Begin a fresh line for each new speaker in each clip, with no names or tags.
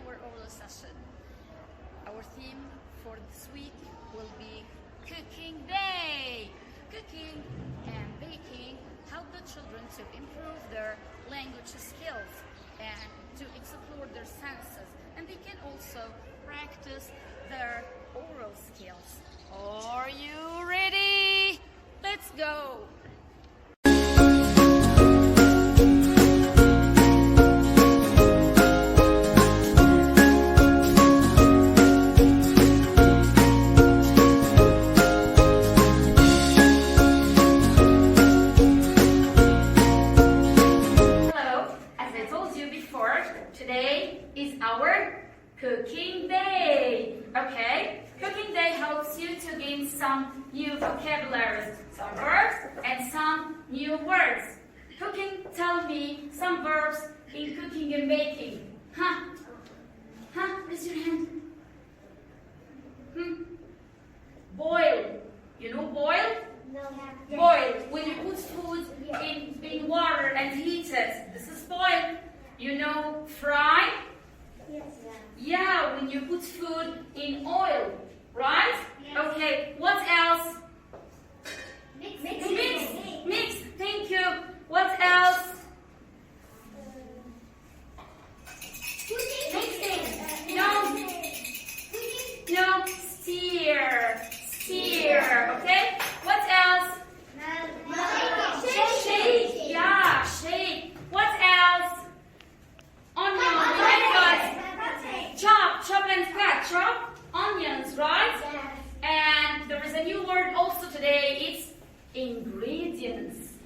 our oral session. Our theme for this week will be Cooking Day. Cooking and baking help the children to improve their language skills and to explore their senses, and they can also practice their oral skills. Are you ready? Let's go! Today is our cooking day. Okay? Cooking day helps you to gain some new vocabularies, some verbs, and some new words. Cooking, tell me some verbs in cooking and baking. Raise your hand. Boil. You know boil?
No.
Boil. When you put food in water and heat it. This is boil. You know fry?
Yes.
Yeah, when you put food in oil, right?
Yes.
Okay, what else?
Mix.
Mix, thank you. What else? Mixing. No, steer, okay? What else? Shake, yeah, shake. What else? Onion, chop and cut, chop onions, right?
Yes.
And there is a new word also today, it's ingredients.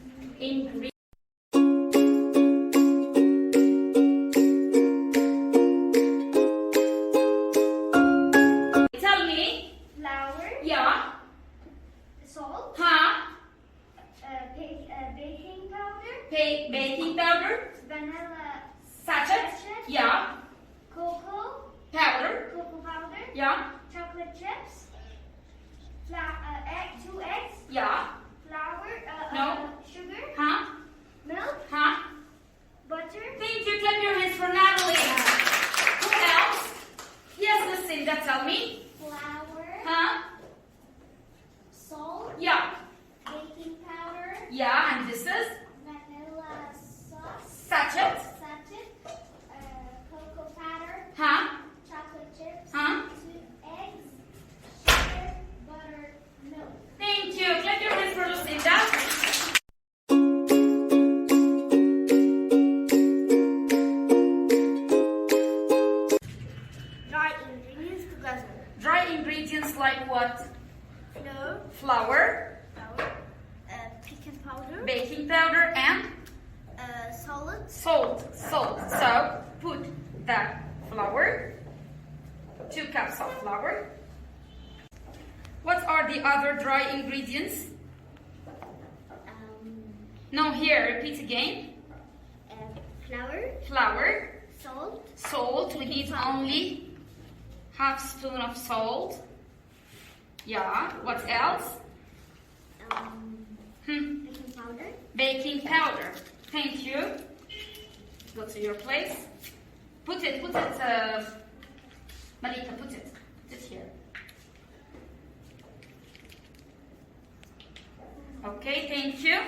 Tell me.
Flour.
Yeah.
Salt. Baking powder.
Baking powder.
Vanilla.
Sachet. Yeah.
Cocoa
Powder.
powder.
Yeah.
Chocolate chips. 2 eggs.
Yeah.
Flour.
No.
Sugar. Milk. Butter.
Thank you. Clap your hands for Natalie. Who else? Yes, Lucinda, tell me.
Flour. Salt.
Yeah.
Baking powder.
Yeah, and this is
Vanilla sauce.
sachet.
Cocoa powder. Chocolate chips. 2 eggs. Sugar. Butter. Milk.
Thank you. Clap your hands for Lucinda.
Dry ingredients together.
Dry ingredients like what?
Flour.
Flour,
Baking powder.
baking powder, and
Salt.
salt. So put the flour, 2 cups of flour. What are the other dry ingredients? No, here, repeat again.
Flour.
Flour,
Salt.
salt, we need only ½ spoon of salt. Yeah, what else?
Baking powder.
Baking powder. Thank you. Go to your place. Put it, Malika, put it here. Okay, thank you.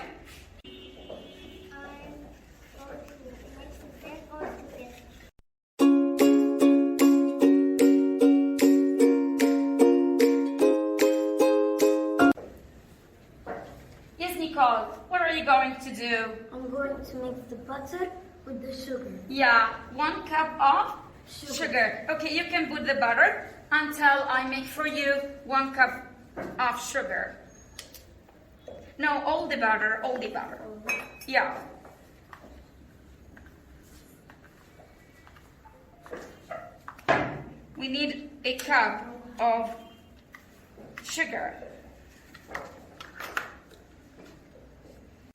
Yes, Nicole, what are you going to do?
I'm going to mix the butter with the sugar.
Yeah, 1 cup of sugar. Okay, you can put the butter until I make for you 1 cup of sugar. No, all the butter. Yeah. We need a cup of sugar.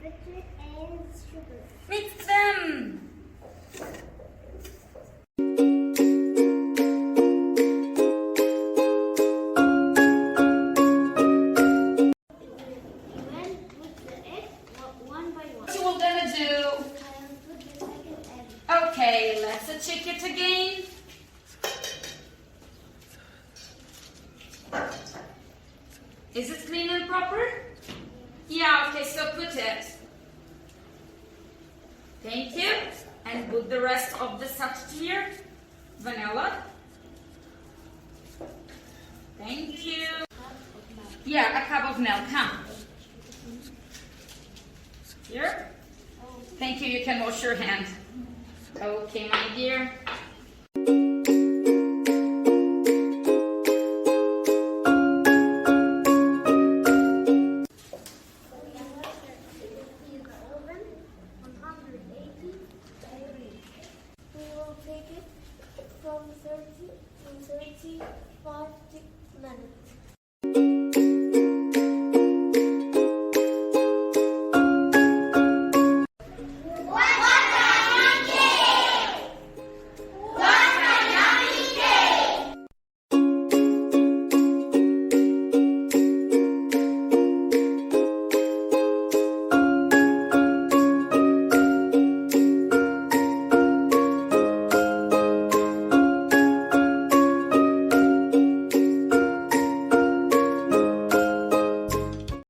Butter and sugar.
Mix them. Okay, let's check it again. Is it clean and proper? Yeah, okay, so put it. Thank you. And put the rest of the sucked here. Vanilla. Thank you. Yeah, a cup of milk, come. Here. Thank you, you can wash your hand. Okay, my dear.
Take it from 30 to 35 minutes.